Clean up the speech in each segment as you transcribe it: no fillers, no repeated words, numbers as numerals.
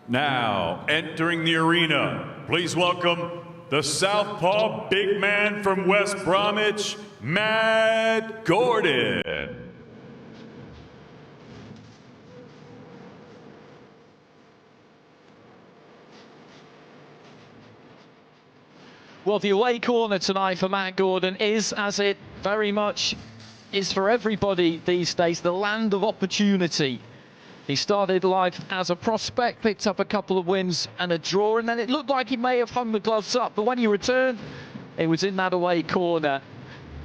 Now, entering the arena, please welcome the southpaw big man from West Bromwich, Matt Gordon. Well, the away corner tonight for Matt Gordon is, as it very much is for everybody these days, the land of opportunity. He started life as a prospect, picked up a couple of wins and a draw, and then it looked like he may have hung the gloves up. But when he returned, it was in that away corner.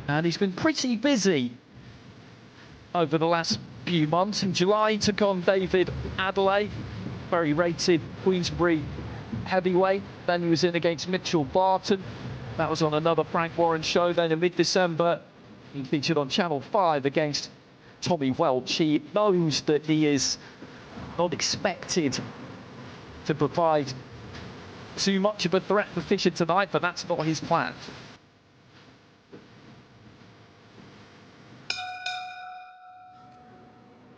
And he's been pretty busy over the last few months. In July, he took on David Adelaide, very rated Queensbury heavyweight. Then he was in against Mitchell Barton. That was on another Frank Warren show. Then in mid-December, he featured on Channel 5 against Tommy Welch. He knows that he is not expected to provide too much of a threat for Fisher tonight, but that's not his plan.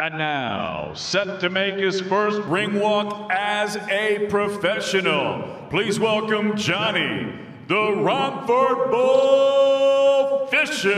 And now, set to make his first ring walk as a professional, please welcome Johnny, the Romford Bull Fisher.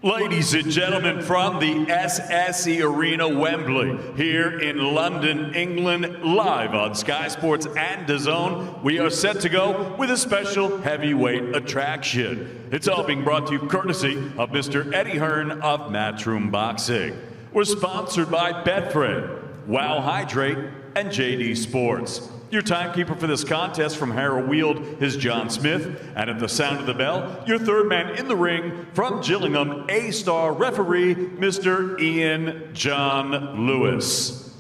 Ladies and gentlemen, from the SSE Arena, Wembley, here in London, England, live on Sky Sports and DAZN, we are set to go with a special heavyweight attraction. It's all being brought to you courtesy of Mr. Eddie Hearn of Matchroom Boxing. We're sponsored by Betfred, Wow Hydrate, and JD Sports. Your timekeeper for this contest from Harrow Weald is John Smith, and at the sound of the bell, your third man in the ring from Gillingham, A-star referee, Mr. Ian John Lewis.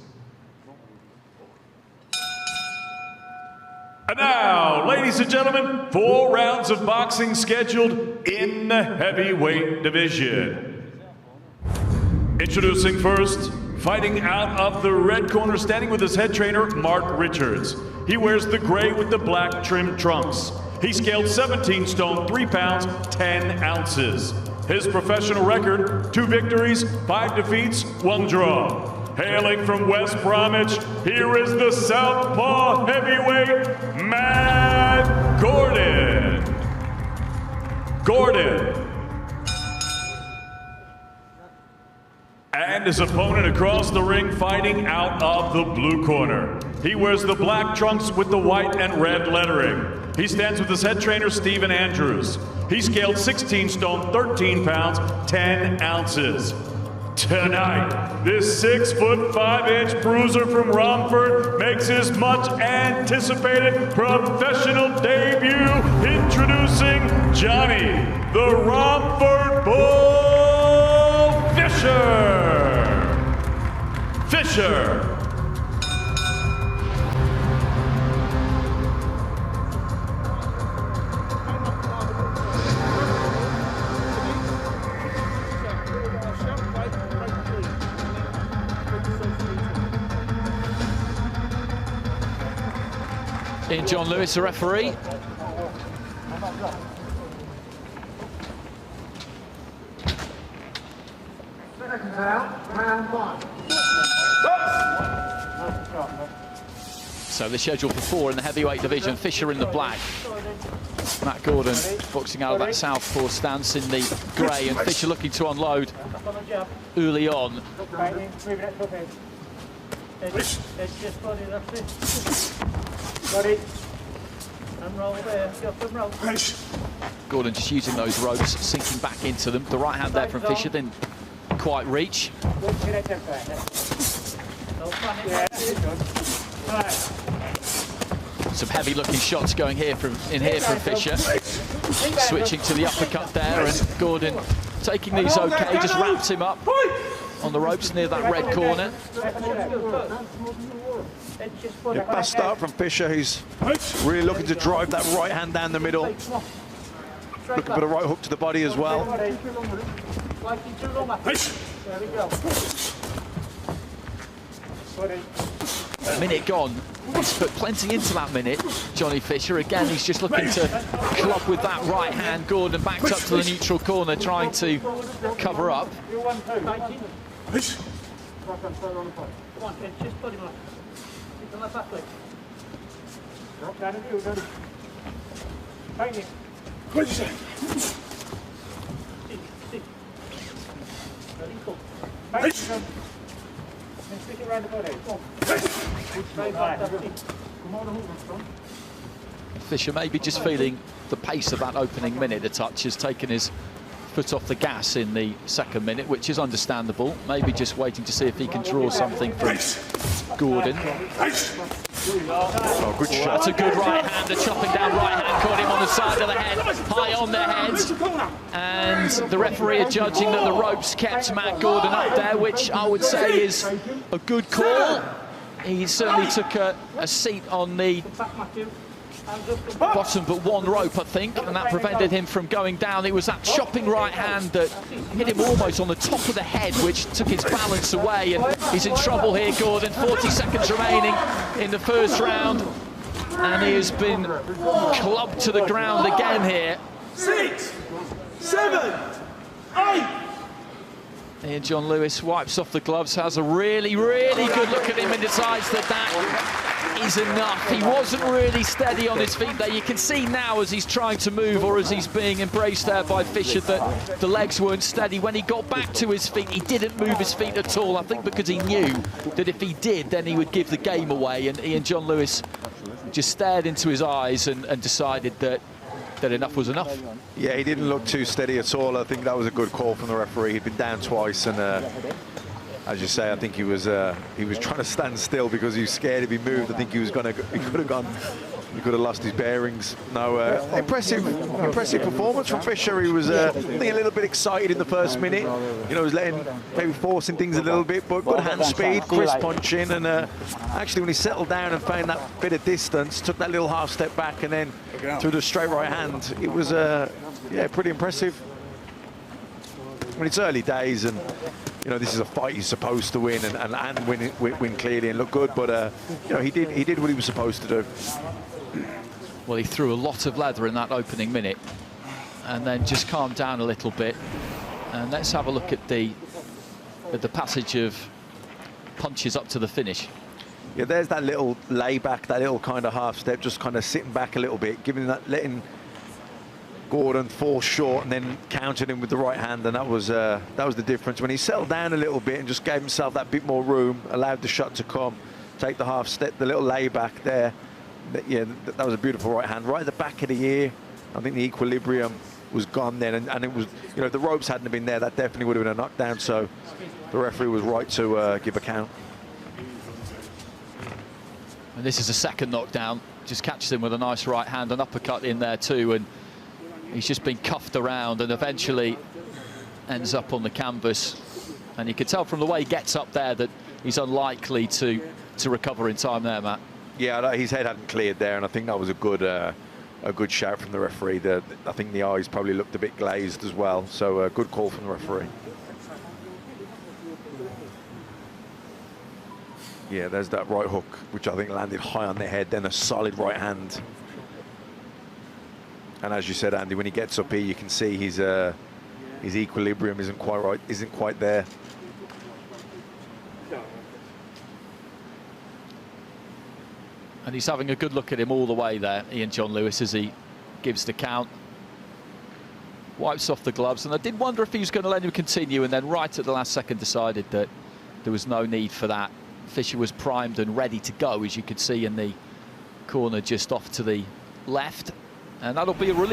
And now, ladies and gentlemen, 4 rounds of boxing scheduled in the heavyweight division. Introducing first, fighting out of the red corner, standing with his head trainer, Mark Richards. He wears the gray with the black trim trunks. He scaled 17 stone, 3 pounds, 10 ounces. His professional record, 2 victories, 5 defeats, 1 draw. Hailing from West Bromwich, here is the southpaw heavyweight, Matt Gordon. And his opponent across the ring, fighting out of the blue corner. He wears the black trunks with the white and red lettering. He stands with his head trainer, Stephen Andrews. He scaled 16 stone, 13 pounds, 10 ounces. Tonight, this 6'5" bruiser from Romford makes his much anticipated professional debut, introducing Johnny, the Romford Bull Fisher. Ian John Lewis, the referee. Seconds out, round 1. So they're scheduled for 4 in the heavyweight division. Fisher in the black. Matt Gordon boxing out of that southpaw stance in the grey, and Fisher looking to unload early on. Gordon just using those ropes, sinking back into them. The right hand there from Fisher didn't quite reach. Some heavy looking shots going here from Fisher. Switching to the uppercut there, and Gordon taking these okay, just wraps him up on the ropes near that red corner. Yeah, fast start from Fisher, who's really looking to drive that right hand down the middle. Looking for the right hook to the body as well. A minute gone. He's put plenty into that minute, Johnny Fisher. Again, he's just looking to club with that right hand. Gordon backed up to the neutral corner, trying to cover up. Fisher maybe just feeling the pace of that opening minute a touch, has taken his foot off the gas in the second minute, which is understandable. Maybe just waiting to see if he can draw something from Gordon. Oh, good shot. That's a good right hand, a chopping down right hand, caught him on the side of the head, high on the head. And the referee adjudging that the ropes kept Matt Gordon up there, which I would say is a good call. He certainly took a seat on the bottom but one rope, I think, and that prevented him from going down. It was that chopping right hand that hit him almost on the top of the head, which took his balance away, and he's in trouble here, Gordon. 40 seconds remaining in the first round, and he has been clubbed to the ground again here. 6, 7, 8. Ian John Lewis wipes off the gloves, has a really, really good look at him and decides that that is enough. He wasn't really steady on his feet there. You can see now as he's trying to move, or as he's being embraced there by Fisher, that the legs weren't steady. When he got back to his feet, he didn't move his feet at all. I think because he knew that if he did, then he would give the game away. And Ian John Lewis just stared into his eyes and decided that enough was enough. Yeah, he didn't look too steady at all. I think that was a good call from the referee. He'd been down twice, and as you say, I think he was trying to stand still because he was scared if he moved. I think he could have lost his bearings. No, impressive performance from Fisher. He was I think a little bit excited in the first minute. You know, he was maybe forcing things a little bit, but good hand speed, crisp punching, and actually when he settled down and found that bit of distance, took that little half step back and then threw the straight right hand. It was yeah, pretty impressive. I mean, it's early days, and you know, this is a fight he's supposed to win and win clearly and look good, but you know, he did what he was supposed to do. Well, he threw a lot of leather in that opening minute and then just calmed down a little bit. And let's have a look at the passage of punches up to the finish. Yeah, there's that little layback, that little kind of half step, just kind of sitting back a little bit, letting Gordon fall short and then countered him with the right hand, and that was the difference. When he settled down a little bit and just gave himself that bit more room, allowed the shot to come, take the half step, the little layback there. Yeah, that was a beautiful right hand, right at the back of the ear. I think the equilibrium was gone then, and it was, you know, if the ropes hadn't been there, that definitely would have been a knockdown. So the referee was right to give a count. And this is a second knockdown. Just catches him with a nice right hand, an uppercut in there too, and he's just been cuffed around and eventually ends up on the canvas. And you can tell from the way he gets up there that he's unlikely to recover in time there, Matt. Yeah, his head hadn't cleared there, and I think that was a good shout from the referee. I think the eyes probably looked a bit glazed as well, so a good call from the referee. Yeah, there's that right hook, which I think landed high on the head, then a solid right hand. And as you said, Andy, when he gets up here, you can see his equilibrium isn't quite there. And he's having a good look at him all the way there, Ian John Lewis, as he gives the count. Wipes off the gloves, and I did wonder if he was going to let him continue, and then right at the last second decided that there was no need for that. Fisher was primed and ready to go, as you could see in the corner just off to the left, and that'll be a release.